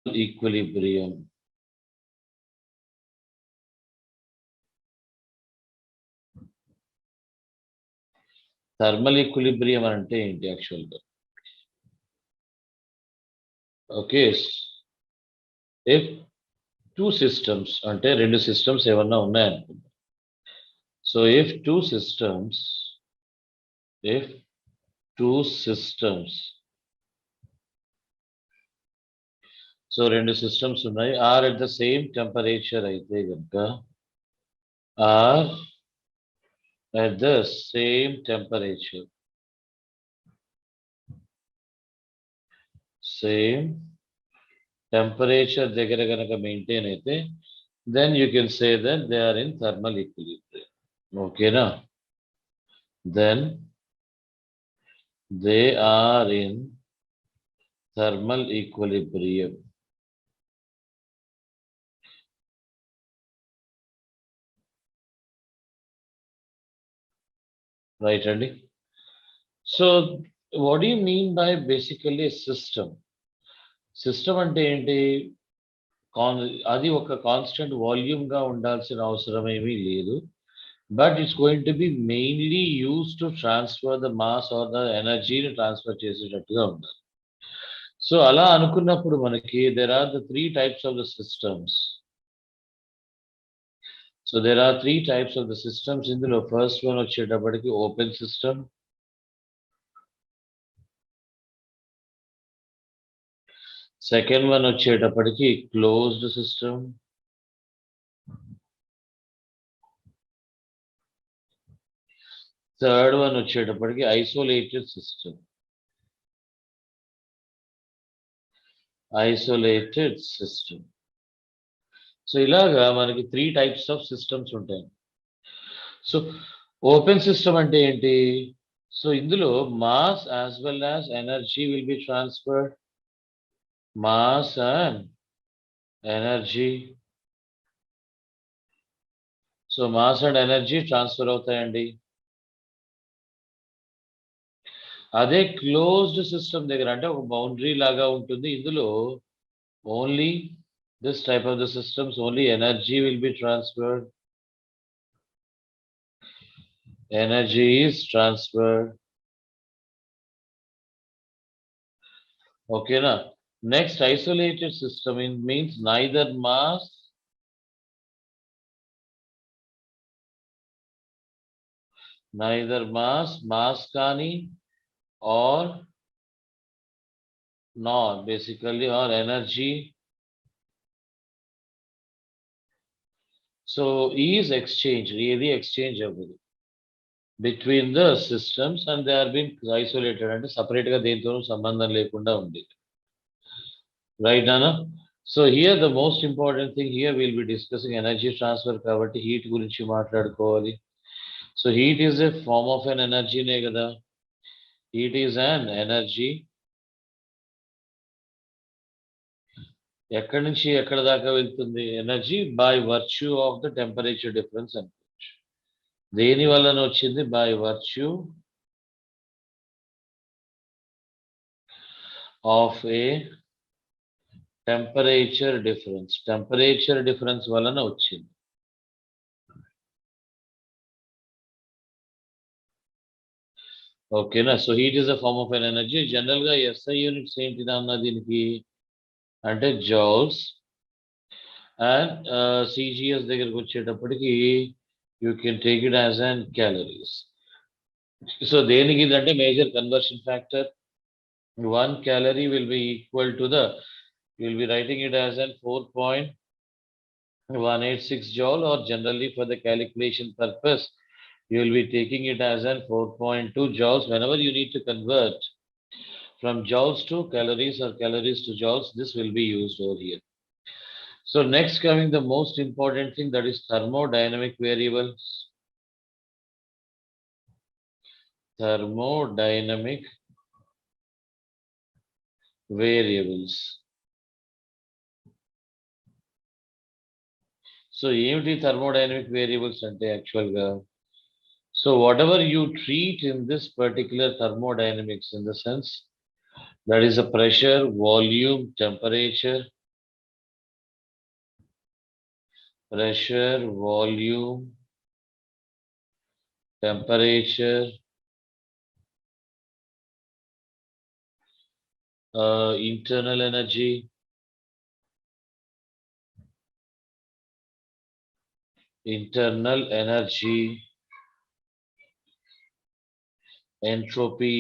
equilibrium. Thermal equilibrium అంటే ఏంటి యాక్చువల్గా? ఓకే, if two systems అంటే రెండు సిస్టమ్స్ ఏమన్నా ఉన్నాయనుకుందాం. సో if two systems సో రెండు సిస్టమ్స్ ఉన్నాయి, are at the same temperature అయితే కనుక are at the same temperature దగ్గర కనుక మెయింటైన్ అయితే then you can say that they are in thermal equilibrium. ఓకేనా? then they are in thermal equilibrium. Right, Andy? So what do you mean by basically a system? System అంటే ఏంటి? అది ఒక constant వాల్యూమ్గా ఉండాల్సిన అవసరం ఏమీ లేదు, but it's going to be mainly use to transfer the mass or the ఎనర్జీని transfer చేసేటట్టుగా ఉండాలి. సో అలా అనుకున్నప్పుడు మనకి there are the 3 types of the systems. So there are 3 types of the systems. ఇందులో ఫస్ట్ వన్ వచ్చేటప్పటికి open system, second one వచ్చేటప్పటికి closed system, third one వచ్చేటప్పటికి ఐసోలేటెడ్ సిస్టమ్. సో ఇలాగా మనకి 3 types of systems ఉంటాయి. సో ఓపెన్ సిస్టమ్ అంటే ఏంటి? So ఇందులో mass as well as energy will be transferred. Mass and energy, so mass and energy transfer అవుతాయండి. అదే క్లోజ్డ్ సిస్టమ్ దగ్గర అంటే ఒక బౌండరీ లాగా ఉంటుంది. ఇందులో only this type of the systems only energy will be transferred. Energy is transferred. Okay na? Next, isolated system means neither mass kani or not basically or energy. So is exchange, really exchange between the systems and they are being isolated and separate ga dentonu sambandham lekunda undi. Right, Nana? So here the most important thing here we'll be discussing energy transfer kabatti heat gurinchi maatladukovali. So heat is a form of an energy ne kada. Heat is an energy. ఎక్కడి నుంచి ఎక్కడ దాకా వెళ్తుంది energy? By virtue of the temperature difference అనుకోవచ్చు. దేని వలన వచ్చింది? By virtue of a temperature difference వలన వచ్చింది. ఓకేనా? So heat is a form of an energy. General గా ఎస్ఐ యూనిట్స్ ఏంటిదా అన్న దీనికి అంటే జౌల్స్, అండ్ సిజిఎస్ దగ్గరకు వచ్చేటప్పటికి you can take it as an calories. So దేనికి ఇదంటే major conversion factor. 1 calorie will be equal to the, you will be writing it as an 4.186 joule, or generally for the calculation purpose you will be taking it as an 4.2 joules. Whenever you need to convert from joules to calories or calories to joules, this will be used over here. So next coming the most important thing, that is thermodynamic variables. So ఏమిటి thermodynamic variables అంటే actual గా? So whatever you treat in this particular thermodynamics, in the sense that is a pressure, volume, temperature, pressure, volume, temperature, internal energy, entropy.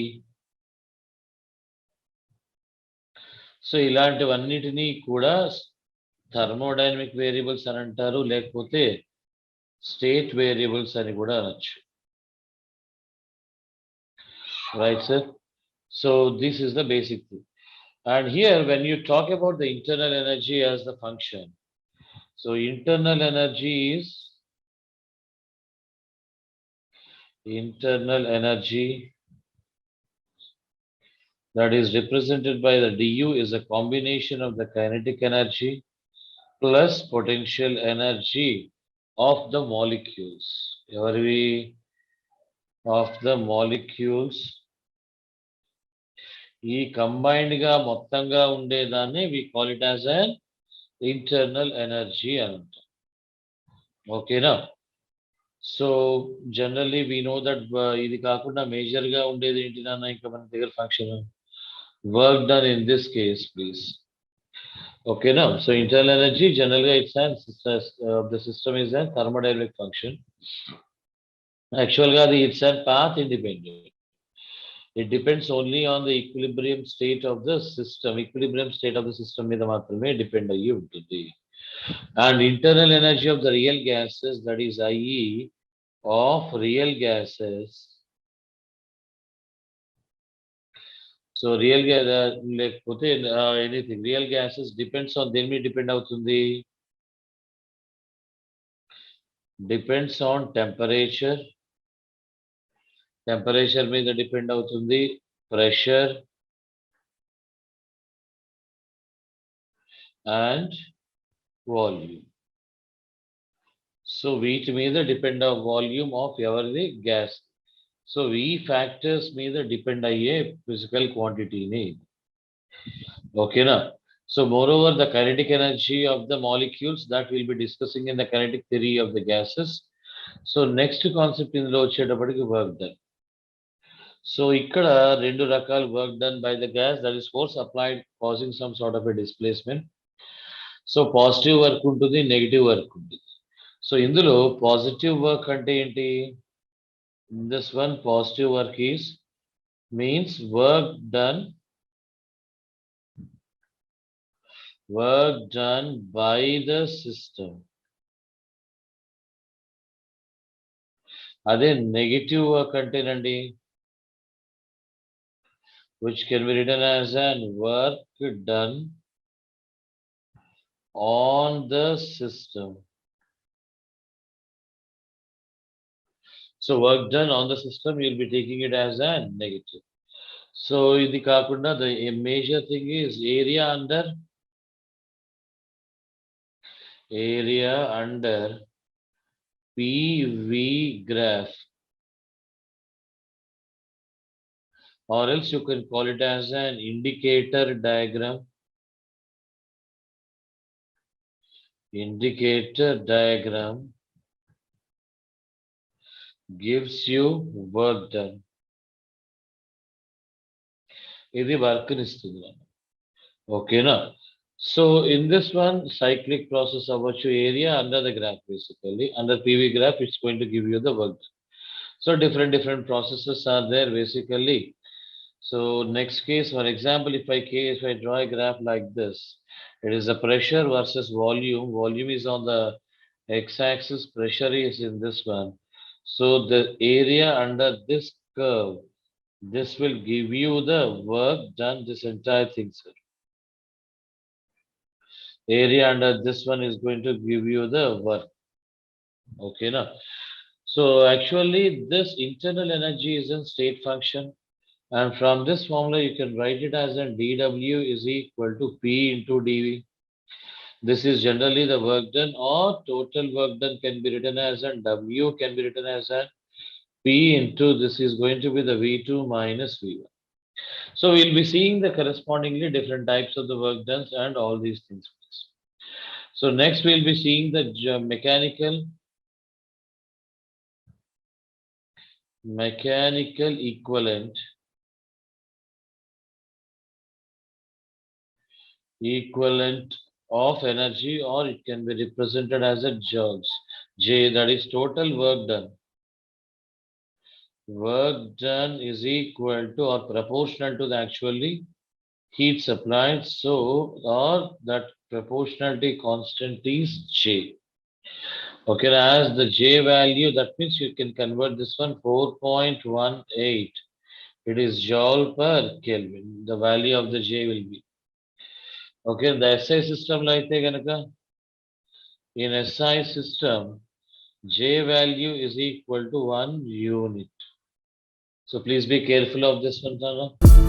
So ఇలాంటివన్నిటినీ కూడా thermodynamic variables అని అంటారు, లేకపోతే state variables అని కూడా అనొచ్చు. Right, sir? So this is the basic thing. And here, when you talk about the internal energy as the function, so internal energy that is represented by the du is a combination of the kinetic energy plus potential energy of the molecules. Of the molecules. ఈ combined గా మొత్తంగా ఉండేదాన్ని we call it as an internal energy అని అంటాం. ఓకేనా? So generally we know that ఇది కాకుండా major గా ఉండేది ఏంటి నాన్న ఇంకా మన దగ్గర function work done in this case please. ఓకేనా? సో ఇంటర్నల్ ఎనర్జీ జనరల్ గా it's and the system is and thermodynamic function. Actual గా అది it's and path independent. It depends only on the equilibrium state of the system. Equilibrium state of the system మీద మాత్రమే depend అయ్యి ఉంటుంది. And internal energy of the real gases, that is IE of real gases. So real gas లేకపోతే anything real gases depends on దేని మీద depend అవుతుంది? Depends on temperature. Temperature మీద depend అవుతుంది, ప్రెషర్ అండ్ వాల్యూమ్. సో వీటి మీద depend volume of ఎవరిది gas. So ఈ ఫ్యాక్టర్స్ మీద డిపెండ్ అయ్యే ఫిజికల్ క్వాంటిటీని. ఓకేనా? So more over the kinetic energy of the molecules that will be discussing in the kinetic theory of the gases. So next concept ఇందులో వచ్చేటప్పటికి work done. So ikkada rendu rakal work done by the gas, that is force applied causing some sort of a displacement. So positive work untundi, negative work untundi. So indulo positive work ante enti? This one positive work means work done by the system. Ade negative work ante nandi, which can be written as an work done on the system. So work done on the system, you'll be taking it as a negative. So idi kaakunda the major thing is area under PV graph, or else you can call it as an indicator diagram. Indicator diagram gives you work done. Idi work nistundi. Okay na? So in this one cyclic process avvachu, area under the graph, basically under PV graph it's going to give you the work done. So different processes are there basically. So next case, for example, if I draw a graph like this, it is the pressure versus volume. Volume is on the x-axis, pressure is in this one. So the area under this curve, this will give you the work done, this entire thing, sir. Area under this one is going to give you the work. Okay, now. So actually this internal energy is in state function. And from this formula, you can write it as an dW is equal to P into dV. This is generally the work done, or total work done can be written as an W can be written as an P into this is going to be the V2 minus V1. So we'll be seeing the correspondingly different types of the work done and all these things. So next we'll be seeing the mechanical equivalent of energy, or it can be represented as a joules. J, that is total work done. Work done is equal to or proportional to the actually heat supplied. So, or that proportionality constant is J. Okay, as the J value, that means you can convert this one 4.18. It is joule per Kelvin. The value of the J will be. Okay, the SI system like ganaka. In SI system, J value is equal to 1 unit. So please be careful of this one, Tana.